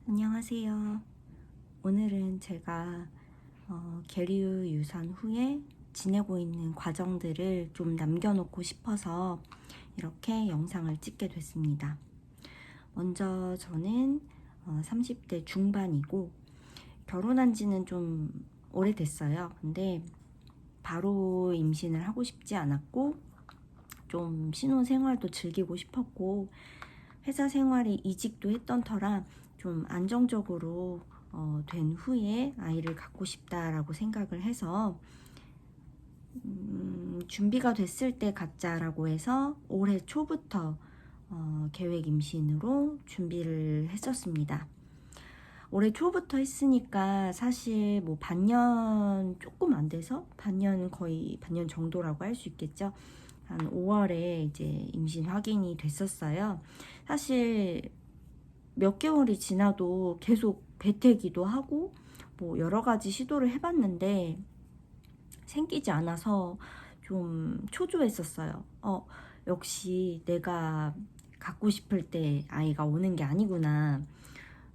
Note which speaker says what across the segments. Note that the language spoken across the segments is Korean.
Speaker 1: 안녕하세요. 오늘은 제가 계류 유산 후에 지내고 있는 과정들을 좀 남겨놓고 싶어서 이렇게 영상을 찍게 됐습니다. 먼저 저는 30대 중반이고 결혼한 지는 좀 오래됐어요. 근데 바로 임신을 하고 싶지 않았고 좀 신혼생활도 즐기고 싶었고 회사 생활이 이직도 했던 터라 좀 안정적으로 된 후에 아이를 갖고 싶다라고 생각을 해서 준비가 됐을 때 갖자라고 해서 올해 초부터 계획 임신으로 준비를 했었습니다. 올해 초부터 했으니까 사실 뭐 반년 조금 안 돼서 거의 반년 정도라고 할 수 있겠죠. 한 5월에 이제 임신 확인이 됐었어요. 사실 몇 개월이 지나도 계속 배태기도 하고 뭐 여러 가지 시도를 해봤는데 생기지 않아서 좀 초조했었어요. 역시 내가 갖고 싶을 때 아이가 오는 게 아니구나.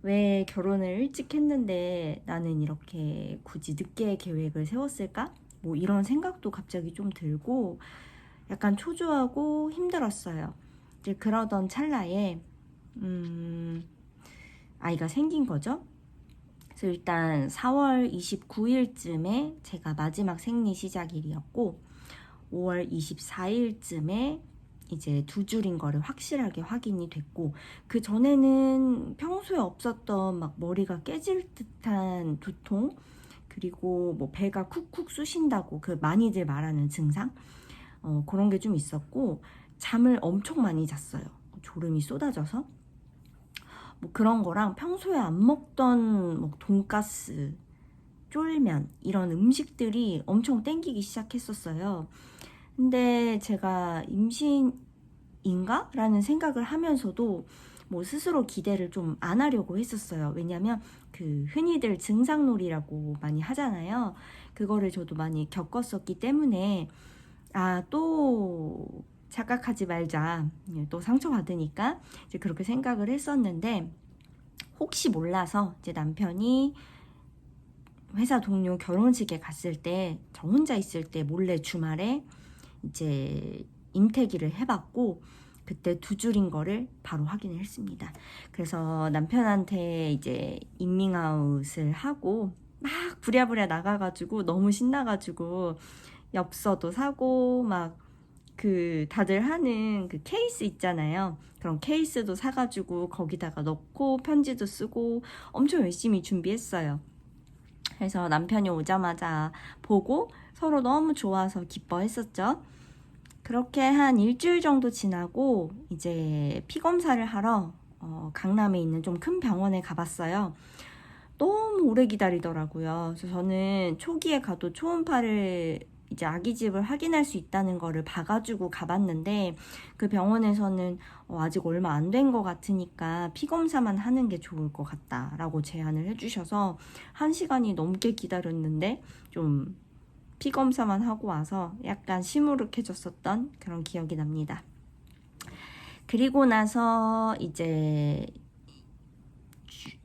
Speaker 1: 왜 결혼을 일찍 했는데 나는 이렇게 굳이 늦게 계획을 세웠을까? 뭐 이런 생각도 갑자기 좀 들고 약간 초조하고 힘들었어요. 이제 그러던 찰나에 아이가 생긴 거죠. 그래서 일단 4월 29일쯤에 제가 마지막 생리 시작일이었고 5월 24일쯤에 이제 두 줄인 거를 확실하게 확인이 됐고, 그 전에는 평소에 없었던 막 머리가 깨질 듯한 두통, 그리고 뭐 배가 쿡쿡 쑤신다고 그 많이들 말하는 증상, 그런 게 좀 있었고 잠을 엄청 많이 잤어요. 졸음이 쏟아져서. 뭐 그런 거랑 평소에 안 먹던 뭐 돈가스, 쫄면 이런 음식들이 엄청 땡기기 시작했었어요. 근데 제가 임신인가? 라는 생각을 하면서도 뭐 스스로 기대를 좀 안 하려고 했었어요. 왜냐면 그 흔히들 증상놀이라고 많이 하잖아요. 그거를 저도 많이 겪었었기 때문에 또 착각하지 말자. 또 상처받으니까 이제 그렇게 생각을 했었는데 혹시 몰라서 이제 남편이 회사 동료 결혼식에 갔을 때 저 혼자 있을 때 몰래 주말에 이제 임태기를 해봤고 그때 두 줄인 거를 바로 확인을 했습니다. 그래서 남편한테 이제 인밍아웃을 하고 막 부랴부랴 나가가지고 너무 신나가지고 엽서도 사고 막 그 다들 하는 그 케이스 있잖아요. 그런 케이스도 사가지고 거기다가 넣고 편지도 쓰고 엄청 열심히 준비했어요. 그래서 남편이 오자마자 보고 서로 너무 좋아서 기뻐했었죠. 그렇게 한 일주일 정도 지나고 이제 피 검사를 하러 강남에 있는 좀 큰 병원에 가봤어요. 너무 오래 기다리더라고요. 그래서 저는 초기에 가도 초음파를 이제 아기집을 확인할 수 있다는 거를 봐가지고 가봤는데 그 병원에서는 아직 얼마 안 된 것 같으니까 피검사만 하는 게 좋을 것 같다라고 제안을 해주셔서 1시간이 넘게 기다렸는데 좀 피검사만 하고 와서 약간 시무룩해졌었던 그런 기억이 납니다. 그리고 나서 이제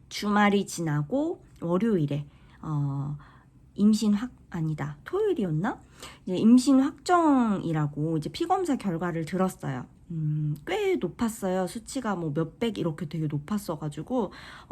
Speaker 1: 주말이 지나고 월요일에 토요일이었나? 이제 임신 확정이라고 이제 피검사 결과를 들었어요. 꽤 높았어요. 수치가 뭐 몇백 이렇게 되게 높았어가지고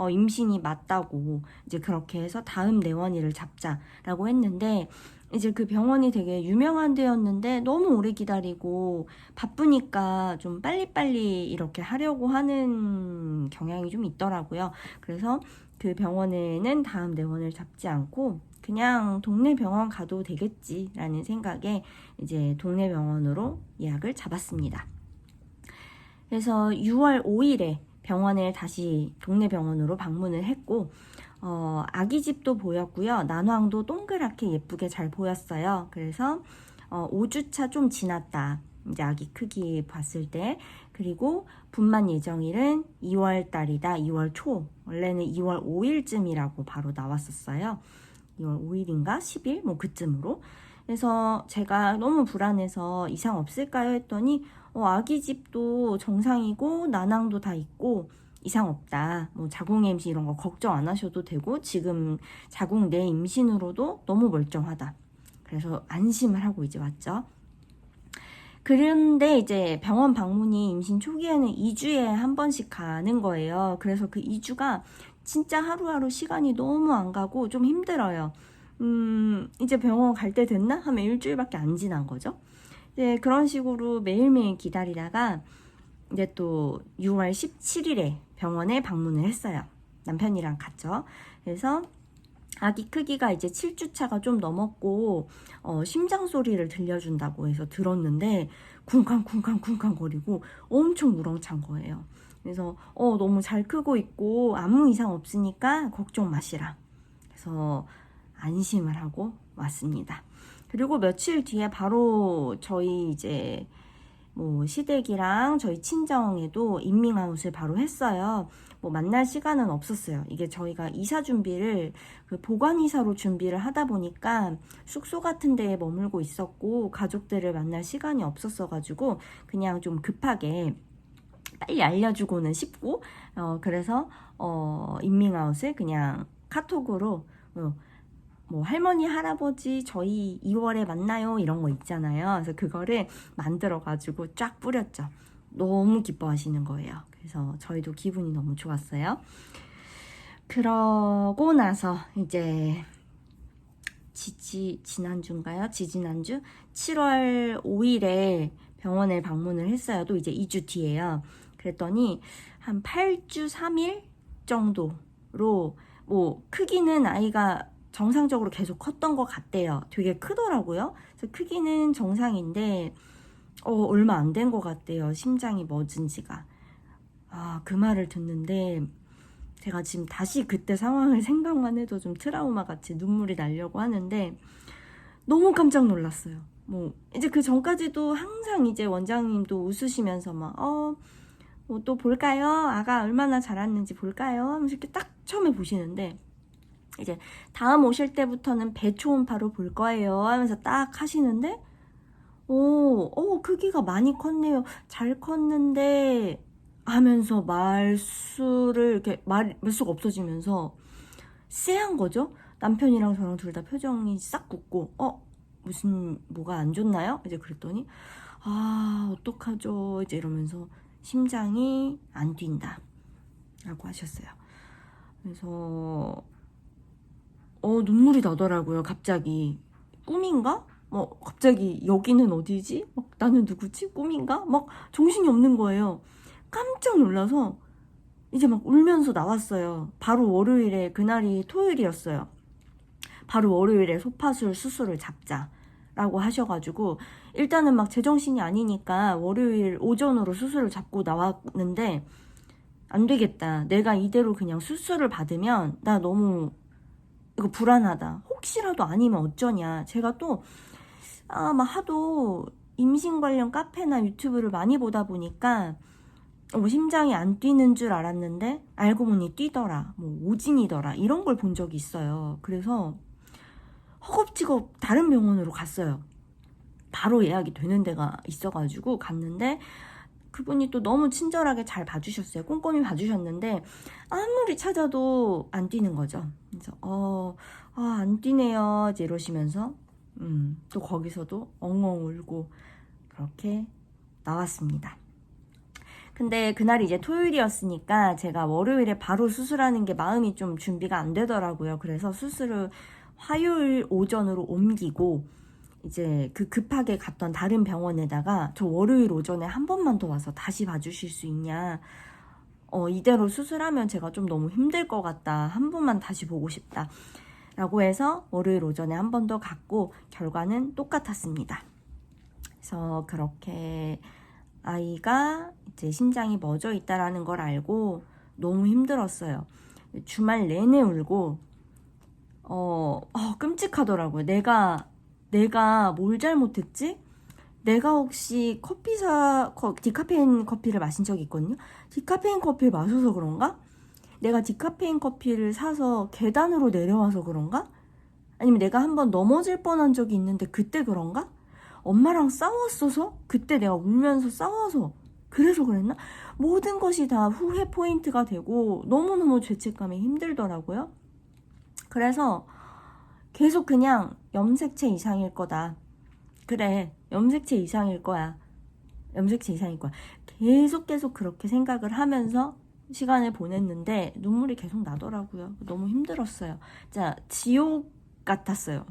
Speaker 1: 임신이 맞다고 이제 그렇게 해서 다음 내원일을 잡자라고 했는데 이제 그 병원이 되게 유명한 데였는데 너무 오래 기다리고 바쁘니까 좀 빨리빨리 이렇게 하려고 하는 경향이 좀 있더라고요. 그래서 그 병원에는 다음 내원을 잡지 않고 그냥 동네 병원 가도 되겠지라는 생각에 이제 동네 병원으로 예약을 잡았습니다. 그래서 6월 5일에 병원을 다시 동네 병원으로 방문을 했고 아기 집도 보였고요. 난황도 동그랗게 예쁘게 잘 보였어요. 그래서 5주차 좀 지났다. 이제 아기 크기 봤을 때. 그리고 분만 예정일은 2월 달이다. 2월 초. 원래는 2월 5일쯤이라고 바로 나왔었어요. 2월 5일인가 10일 뭐 그쯤으로. 그래서 제가 너무 불안해서 이상 없을까요 했더니 아기 집도 정상이고 난황도 다 있고 이상 없다. 뭐 자궁 임신 이런 거 걱정 안 하셔도 되고 지금 자궁 내 임신으로도 너무 멀쩡하다. 그래서 안심을 하고 이제 왔죠. 그런데 이제 병원 방문이 임신 초기에는 2주에 한 번씩 가는 거예요. 그래서 그 2주가 진짜 하루하루 시간이 너무 안 가고 좀 힘들어요. 이제 병원 갈 때 됐나? 하면 일주일밖에 안 지난 거죠. 이제 그런 식으로 매일매일 기다리다가 이제 또 6월 17일에 병원에 방문을 했어요. 남편이랑 갔죠. 그래서 아기 크기가 이제 7주차가 좀 넘었고 심장 소리를 들려준다고 해서 들었는데 쿵쾅쿵쾅쿵쾅 거리고 엄청 우렁찬 거예요. 그래서 너무 잘 크고 있고 아무 이상 없으니까 걱정 마시라. 그래서 안심을 하고 왔습니다. 그리고 며칠 뒤에 바로 저희 이제 뭐 시댁이랑 저희 친정에도 인밍아웃을 바로 했어요. 뭐 만날 시간은 없었어요. 이게 저희가 이사 준비를 그 보관 이사로 준비를 하다 보니까 숙소 같은 데에 머물고 있었고 가족들을 만날 시간이 없었어 가지고 그냥 좀 급하게 빨리 알려주고는 싶고 그래서 인밍아웃을 그냥 카톡으로 뭐 할머니 할아버지 저희 2월에 만나요 이런 거 있잖아요. 그래서 그거를 만들어 가지고 쫙 뿌렸죠. 너무 기뻐하시는 거예요. 그래서 저희도 기분이 너무 좋았어요. 그러고 나서 이제 지난주인가요? 지지난주 7월 5일에 병원에 방문을 했어요. 또 이제 2주 뒤에요. 그랬더니 한 8주 3일 정도로 뭐 크기는 아이가 정상적으로 계속 컸던 것 같대요. 되게 크더라고요. 그래서 크기는 정상인데 얼마 안 된 것 같대요. 심장이 멎은 지가. 그 말을 듣는데 제가 지금 다시 그때 상황을 생각만 해도 좀 트라우마 같이 눈물이 나려고 하는데 너무 깜짝 놀랐어요. 뭐 이제 그 전까지도 항상 이제 원장님도 웃으시면서 막 뭐 또 볼까요? 아가 얼마나 자랐는지 볼까요? 하면서 이렇게 딱 처음에 보시는데 이제 다음 오실 때부터는 배 초음파로 볼 거예요 하면서 딱 하시는데 크기가 많이 컸네요. 잘 컸는데 하면서 말수를 이렇게 말수가 없어지면서 쎄한 거죠. 남편이랑 저랑 둘 다 표정이 싹 굳고 무슨 뭐가 안 좋나요? 이제 그랬더니 어떡하죠? 이제 이러면서 심장이 안 뛴다 라고 하셨어요. 그래서 눈물이 나더라고요. 갑자기 꿈인가? 갑자기 여기는 어디지? 나는 누구지? 꿈인가? 막 정신이 없는 거예요. 깜짝 놀라서 이제 막 울면서 나왔어요. 바로 월요일에 그날이 토요일이었어요. 바로 월요일에 소파술 수술을 잡자라고 하셔가지고 일단은 막 제정신이 아니니까 월요일 오전으로 수술을 잡고 나왔는데 안 되겠다. 내가 이대로 그냥 수술을 받으면 나 너무 이거 불안하다. 혹시라도 아니면 어쩌냐. 제가 또 막 하도 임신 관련 카페나 유튜브를 많이 보다 보니까 심장이 안 뛰는 줄 알았는데 알고 보니 뛰더라. 뭐 오진이더라. 이런 걸 본 적이 있어요. 그래서 허겁지겁 다른 병원으로 갔어요. 바로 예약이 되는 데가 있어가지고 갔는데 그분이 또 너무 친절하게 잘 봐주셨어요. 꼼꼼히 봐주셨는데 아무리 찾아도 안 뛰는 거죠. 그래서 안 뛰네요 이제 이러시면서 또 거기서도 엉엉 울고 그렇게 나왔습니다. 근데 그날이 이제 토요일이었으니까 제가 월요일에 바로 수술하는 게 마음이 좀 준비가 안 되더라고요. 그래서 수술을 화요일 오전으로 옮기고 이제 그 급하게 갔던 다른 병원에다가 저 월요일 오전에 한 번만 더 와서 다시 봐주실 수 있냐. 이대로 수술하면 제가 좀 너무 힘들 것 같다. 한 번만 다시 보고 싶다. 라고 해서 월요일 오전에 한 번 더 갔고 결과는 똑같았습니다. 그래서 그렇게 아이가 이제 심장이 멎어 있다라는 걸 알고 너무 힘들었어요. 주말 내내 울고 끔찍하더라고요. 내가 뭘 잘못했지? 내가 혹시 디카페인 커피를 마신 적이 있거든요. 디카페인 커피를 마셔서 그런가? 내가 디카페인 커피를 사서 계단으로 내려와서 그런가? 아니면 내가 한번 넘어질 뻔한 적이 있는데 그때 그런가? 엄마랑 싸웠어서? 그때 내가 울면서 싸워서 그래서 그랬나? 모든 것이 다 후회 포인트가 되고 너무너무 죄책감이 힘들더라고요. 그래서 계속 그냥 염색체 이상일 거다. 그래, 염색체 이상일 거야. 염색체 이상일 거야. 계속 그렇게 생각을 하면서 시간을 보냈는데 눈물이 계속 나더라고요. 너무 힘들었어요. 진짜 지옥 같았어요.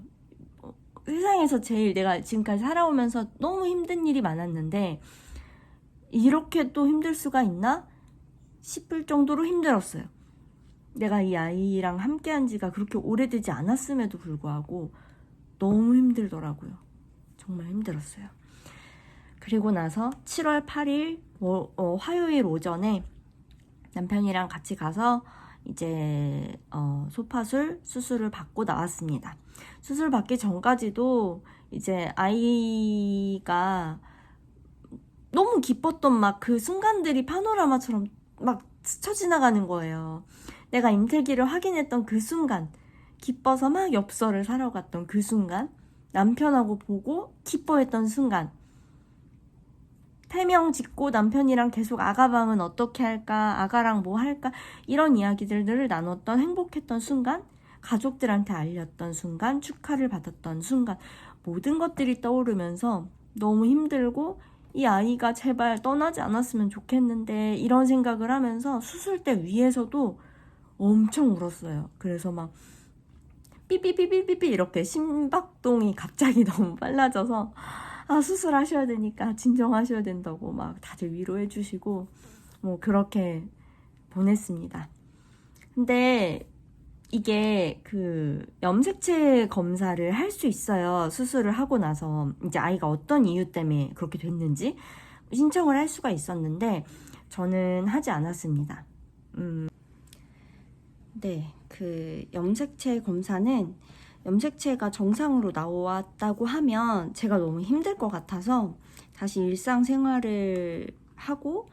Speaker 1: 세상에서 제일 내가 지금까지 살아오면서 너무 힘든 일이 많았는데 이렇게 또 힘들 수가 있나 싶을 정도로 힘들었어요. 내가 이 아이랑 함께한 지가 그렇게 오래되지 않았음에도 불구하고 너무 힘들더라고요. 정말 힘들었어요. 그리고 나서 7월 8일 화요일 오전에 남편이랑 같이 가서 이제 소파술 수술을 받고 나왔습니다. 수술 받기 전까지도 이제 아이가 너무 기뻤던 막 그 순간들이 파노라마처럼 막 스쳐 지나가는 거예요. 내가 임태기를 확인했던 그 순간, 기뻐서 막 엽서를 사러 갔던 그 순간, 남편하고 보고 기뻐했던 순간, 태명 짓고 남편이랑 계속 아가방은 어떻게 할까, 아가랑 뭐 할까, 이런 이야기들을 나눴던 행복했던 순간, 가족들한테 알렸던 순간, 축하를 받았던 순간, 모든 것들이 떠오르면서 너무 힘들고 이 아이가 제발 떠나지 않았으면 좋겠는데 이런 생각을 하면서 수술대 위에서도 엄청 울었어요. 그래서 막 삐삐삐삐삐삐 이렇게 심박동이 갑자기 너무 빨라져서 수술하셔야 되니까 진정하셔야 된다고 막 다들 위로해 주시고 뭐 그렇게 보냈습니다. 근데 이게 그 염색체 검사를 할 수 있어요. 수술을 하고 나서 이제 아이가 어떤 이유 때문에 그렇게 됐는지 신청을 할 수가 있었는데 저는 하지 않았습니다. 네, 그 염색체 검사는 염색체가 정상으로 나왔다고 하면 제가 너무 힘들 것 같아서 다시 일상생활을 하고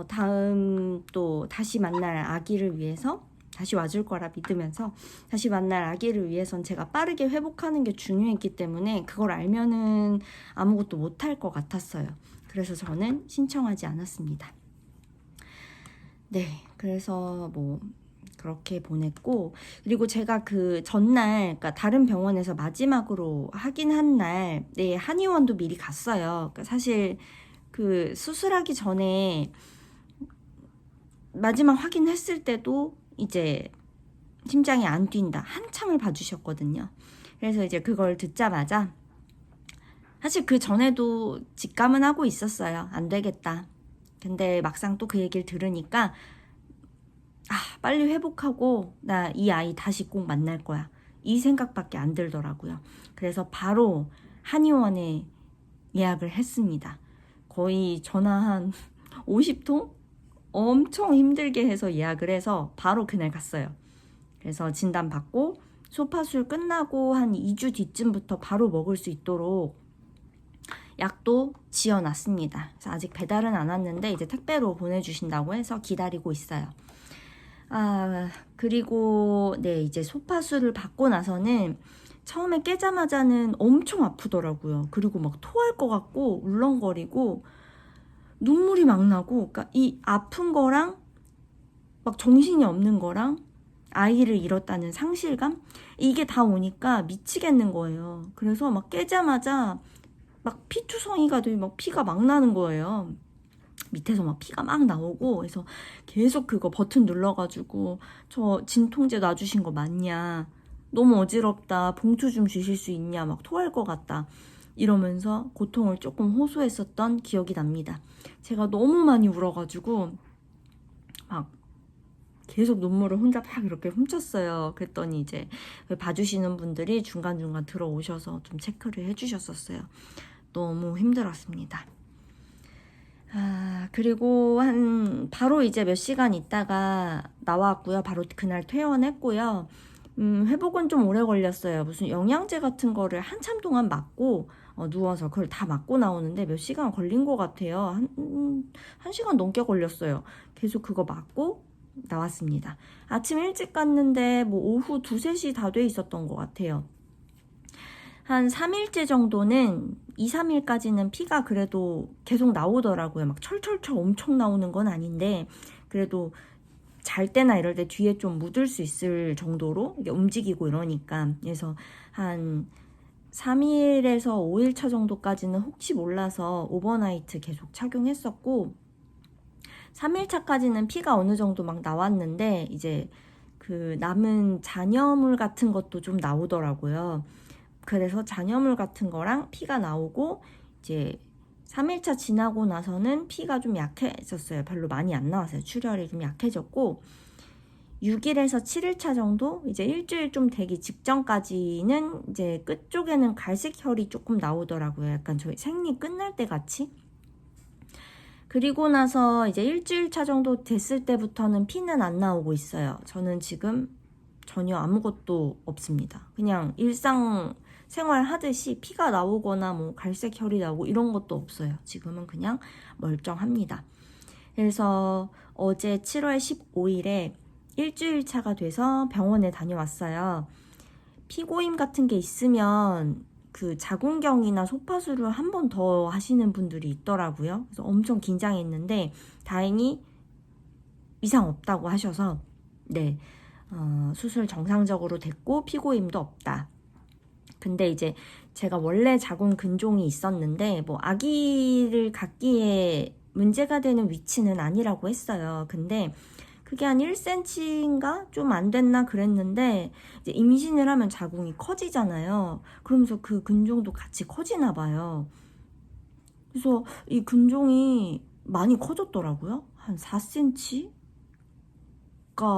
Speaker 1: 다음 또 다시 만날 아기를 위해서 다시 와줄 거라 믿으면서 다시 만날 아기를 위해선 제가 빠르게 회복하는 게 중요했기 때문에 그걸 알면은 아무것도 못할 것 같았어요. 그래서 저는 신청하지 않았습니다. 네, 그래서 뭐 그렇게 보냈고, 그리고 제가 그 전날, 그러니까 다른 병원에서 마지막으로 확인한 날, 네, 한의원도 미리 갔어요. 그러니까 사실 그 수술하기 전에 마지막 확인했을 때도 이제 심장이 안 뛴다 한참을 봐주셨거든요. 그래서 이제 그걸 듣자마자 사실 그 전에도 직감은 하고 있었어요. 안 되겠다. 근데 막상 또 그 얘기를 들으니까 빨리 회복하고 나 이 아이 다시 꼭 만날 거야. 이 생각밖에 안 들더라고요. 그래서 바로 한의원에 예약을 했습니다. 거의 전화 한 50통? 엄청 힘들게 해서 예약을 해서 바로 그날 갔어요. 그래서 진단받고 소파술 끝나고 한 2주 뒤쯤부터 바로 먹을 수 있도록 약도 지어놨습니다. 그래서 아직 배달은 안 왔는데 이제 택배로 보내주신다고 해서 기다리고 있어요. 그리고 네, 이제 소파술을 받고 나서는 처음에 깨자마자는 엄청 아프더라고요. 그리고 막 토할 것 같고 울렁거리고 눈물이 막 나고, 그러니까 이 아픈 거랑 막 정신이 없는 거랑 아이를 잃었다는 상실감, 이게 다 오니까 미치겠는 거예요. 그래서 막 깨자마자 막 피투성이가 되고 막 피가 막 나는 거예요. 밑에서 막 피가 막 나오고. 그래서 계속 그거 버튼 눌러가지고 저 진통제 놔주신 거 맞냐, 너무 어지럽다, 봉투 좀 주실 수 있냐, 막 토할 것 같다 이러면서 고통을 조금 호소했었던 기억이 납니다. 제가 너무 많이 울어가지고 막 계속 눈물을 혼자 막 이렇게 훔쳤어요. 그랬더니 이제 봐주시는 분들이 중간중간 들어오셔서 좀 체크를 해주셨었어요. 너무 힘들었습니다. 그리고 바로 이제 몇 시간 있다가 나왔고요. 바로 그날 퇴원했고요. 회복은 좀 오래 걸렸어요. 무슨 영양제 같은 거를 한참 동안 맞고 누워서 그걸 다 맞고 나오는데 몇 시간 걸린 것 같아요. 한 시간 넘게 걸렸어요. 계속 그거 맞고 나왔습니다. 아침 일찍 갔는데 뭐 오후 2, 3시 다 돼 있었던 것 같아요. 한 3일째 정도는 2, 3일까지는 피가 그래도 계속 나오더라고요. 막 철철철 엄청 나오는 건 아닌데 그래도 잘 때나 이럴 때 뒤에 좀 묻을 수 있을 정도로 이게 움직이고 이러니까. 그래서 한 3일에서 5일차 정도까지는 혹시 몰라서 오버나이트 계속 착용했었고 3일차까지는 피가 어느 정도 막 나왔는데 이제 그 남은 잔여물 같은 것도 좀 나오더라고요. 그래서 잔여물 같은 거랑 피가 나오고 이제 3일차 지나고 나서는 피가 좀 약해졌어요. 별로 많이 안 나왔어요. 출혈이 좀 약해졌고 6일에서 7일차 정도 이제 일주일 좀 되기 직전까지는 이제 끝쪽에는 갈색 혈이 조금 나오더라고요. 약간 저희 생리 끝날 때 같이. 그리고 나서 이제 일주일차 정도 됐을 때부터는 피는 안 나오고 있어요. 저는 지금 전혀 아무것도 없습니다. 그냥 일상 생활 하듯이 피가 나오거나 뭐 갈색 혈이 나오고 이런 것도 없어요. 지금은 그냥 멀쩡합니다. 그래서 어제 7월 15일에 일주일차가 돼서 병원에 다녀왔어요. 피고임 같은 게 있으면 그 자궁경이나 소파술을 한 번 더 하시는 분들이 있더라고요. 그래서 엄청 긴장했는데 다행히 이상 없다고 하셔서 네, 수술 정상적으로 됐고 피고임도 없다. 근데 이제 제가 원래 자궁 근종이 있었는데 뭐 아기를 갖기에 문제가 되는 위치는 아니라고 했어요. 근데 그게 한 1cm인가 좀 안 됐나 그랬는데 이제 임신을 하면 자궁이 커지잖아요. 그러면서 그 근종도 같이 커지나 봐요. 그래서 이 근종이 많이 커졌더라고요. 한 4cm가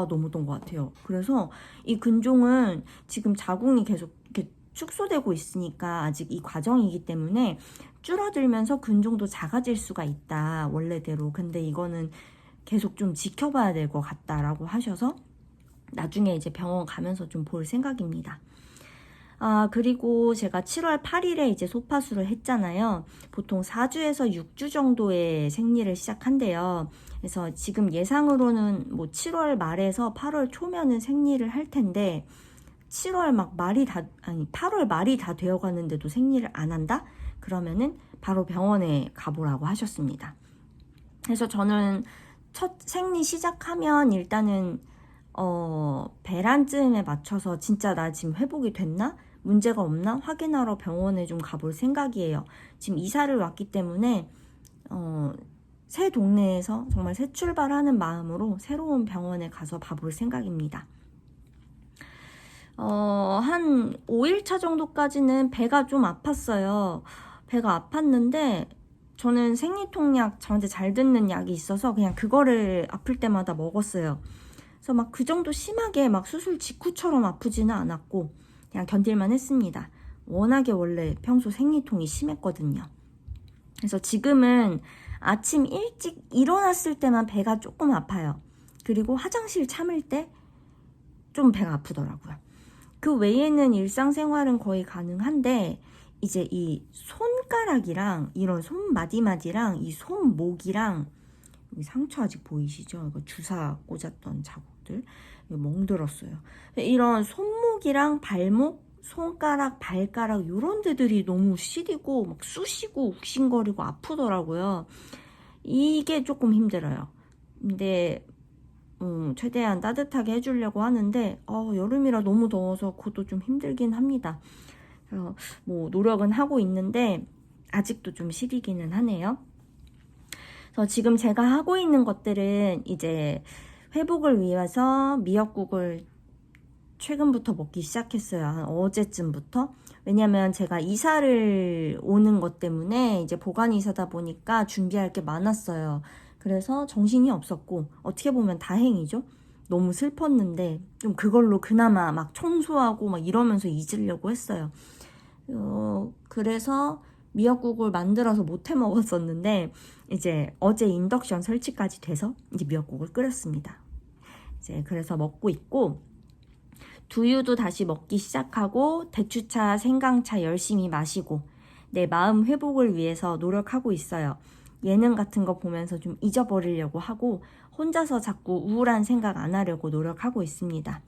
Speaker 1: 넘었던 것 같아요. 그래서 이 근종은 지금 자궁이 계속 이렇게 축소되고 있으니까 아직 이 과정이기 때문에 줄어들면서 근종도 작아질 수가 있다, 원래대로. 근데 이거는 계속 좀 지켜봐야 될 것 같다라고 하셔서 나중에 이제 병원 가면서 좀 볼 생각입니다. 그리고 제가 7월 8일에 이제 소파술을 했잖아요. 보통 4주에서 6주 정도의 생리를 시작한대요. 그래서 지금 예상으로는 뭐 7월 말에서 8월 초면은 생리를 할 텐데 8월 말이 다 되어 가는데도 생리를 안 한다? 그러면은 바로 병원에 가보라고 하셨습니다. 그래서 저는 첫 생리 시작하면 일단은 배란쯤에 맞춰서 진짜 나 지금 회복이 됐나? 문제가 없나? 확인하러 병원에 좀 가볼 생각이에요. 지금 이사를 왔기 때문에 새 동네에서 정말 새 출발하는 마음으로 새로운 병원에 가서 봐볼 생각입니다. 한 5일차 정도까지는 배가 좀 아팠어요. 배가 아팠는데 저는 생리통약, 저한테 잘 듣는 약이 있어서 그냥 그거를 아플 때마다 먹었어요. 그래서 막 그 정도 심하게 막 수술 직후처럼 아프지는 않았고 그냥 견딜만 했습니다. 워낙에 원래 평소 생리통이 심했거든요. 그래서 지금은 아침 일찍 일어났을 때만 배가 조금 아파요. 그리고 화장실 참을 때 좀 배가 아프더라고요. 그 외에는 일상생활은 거의 가능한데 이제 이 손가락이랑 이런 손마디마디랑 이 손목이랑 여기 상처 아직 보이시죠? 이거 주사 꽂았던 자국들 멍들었어요. 이런 손목이랑 발목, 손가락, 발가락 이런 데들이 너무 시리고 막 쑤시고 욱신거리고 아프더라고요. 이게 조금 힘들어요. 근데 최대한 따뜻하게 해주려고 하는데 여름이라 너무 더워서 그것도 좀 힘들긴 합니다. 그래서 뭐 노력은 하고 있는데 아직도 좀 시리기는 하네요. 그래서 지금 제가 하고 있는 것들은 이제 회복을 위해서 미역국을 최근부터 먹기 시작했어요. 한 어제쯤부터. 왜냐면 제가 이사를 오는 것 때문에 이제 보관 이사다 보니까 준비할 게 많았어요. 그래서 정신이 없었고 어떻게 보면 다행이죠. 너무 슬펐는데 좀 그걸로 그나마 막 청소하고 막 이러면서 잊으려고 했어요. 그래서 미역국을 만들어서 못 해 먹었었는데 이제 어제 인덕션 설치까지 돼서 이제 미역국을 끓였습니다. 이제 그래서 먹고 있고 두유도 다시 먹기 시작하고 대추차, 생강차 열심히 마시고 내 마음 회복을 위해서 노력하고 있어요. 예능 같은 거 보면서 좀 잊어버리려고 하고 혼자서 자꾸 우울한 생각 안 하려고 노력하고 있습니다.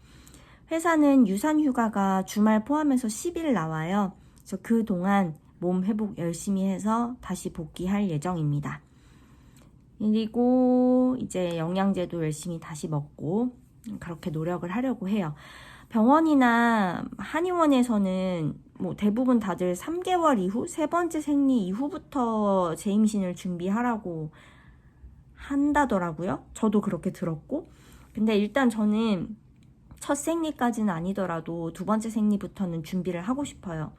Speaker 1: 회사는 유산휴가가 주말 포함해서 10일 나와요. 그래서 그동안 몸 회복 열심히 해서 다시 복귀할 예정입니다. 그리고 이제 영양제도 열심히 다시 먹고 그렇게 노력을 하려고 해요. 병원이나 한의원에서는 뭐 대부분 다들 3개월 이후, 세 번째 생리 이후부터 재임신을 준비하라고 한다더라고요. 저도 그렇게 들었고. 근데 일단 저는 첫 생리까지는 아니더라도 두 번째 생리부터는 준비를 하고 싶어요.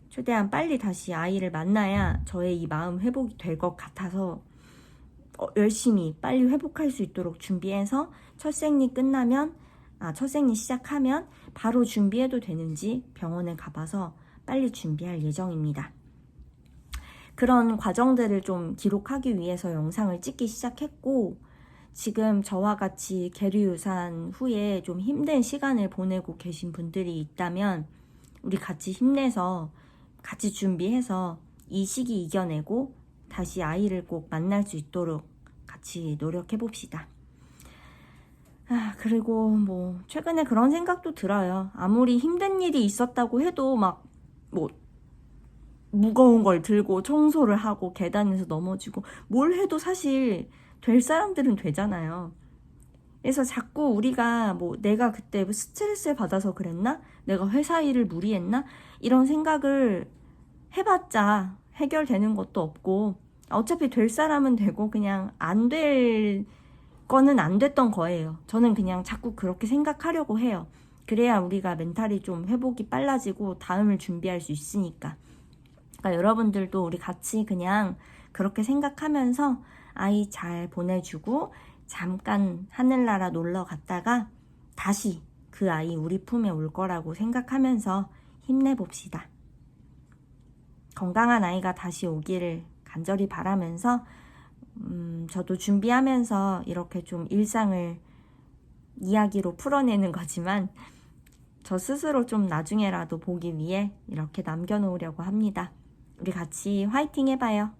Speaker 1: 최대한 빨리 다시 아이를 만나야 저의 이 마음 회복이 될 것 같아서 열심히 빨리 회복할 수 있도록 준비해서 첫 생리 시작하면 바로 준비해도 되는지 병원에 가봐서 빨리 준비할 예정입니다. 그런 과정들을 좀 기록하기 위해서 영상을 찍기 시작했고, 지금 저와 같이 계류유산 후에 좀 힘든 시간을 보내고 계신 분들이 있다면 우리 같이 힘내서 같이 준비해서 이 시기 이겨내고 다시 아이를 꼭 만날 수 있도록 같이 노력해 봅시다. 그리고 뭐 최근에 그런 생각도 들어요. 아무리 힘든 일이 있었다고 해도 막 뭐 무거운 걸 들고 청소를 하고 계단에서 넘어지고 뭘 해도 사실 될 사람들은 되잖아요. 그래서 자꾸 우리가 뭐 내가 그때 스트레스를 받아서 그랬나? 내가 회사 일을 무리했나? 이런 생각을 해봤자 해결되는 것도 없고 어차피 될 사람은 되고 그냥 안 될 거는 안 됐던 거예요. 저는 그냥 자꾸 그렇게 생각하려고 해요. 그래야 우리가 멘탈이 좀 회복이 빨라지고 다음을 준비할 수 있으니까. 그러니까 여러분들도 우리 같이 그냥 그렇게 생각하면서 아이 잘 보내주고 잠깐 하늘나라 놀러 갔다가 다시 그 아이 우리 품에 올 거라고 생각하면서 힘내봅시다. 건강한 아이가 다시 오기를 간절히 바라면서 저도 준비하면서 이렇게 좀 일상을 이야기로 풀어내는 거지만 저 스스로 좀 나중에라도 보기 위해 이렇게 남겨놓으려고 합니다. 우리 같이 화이팅 해봐요.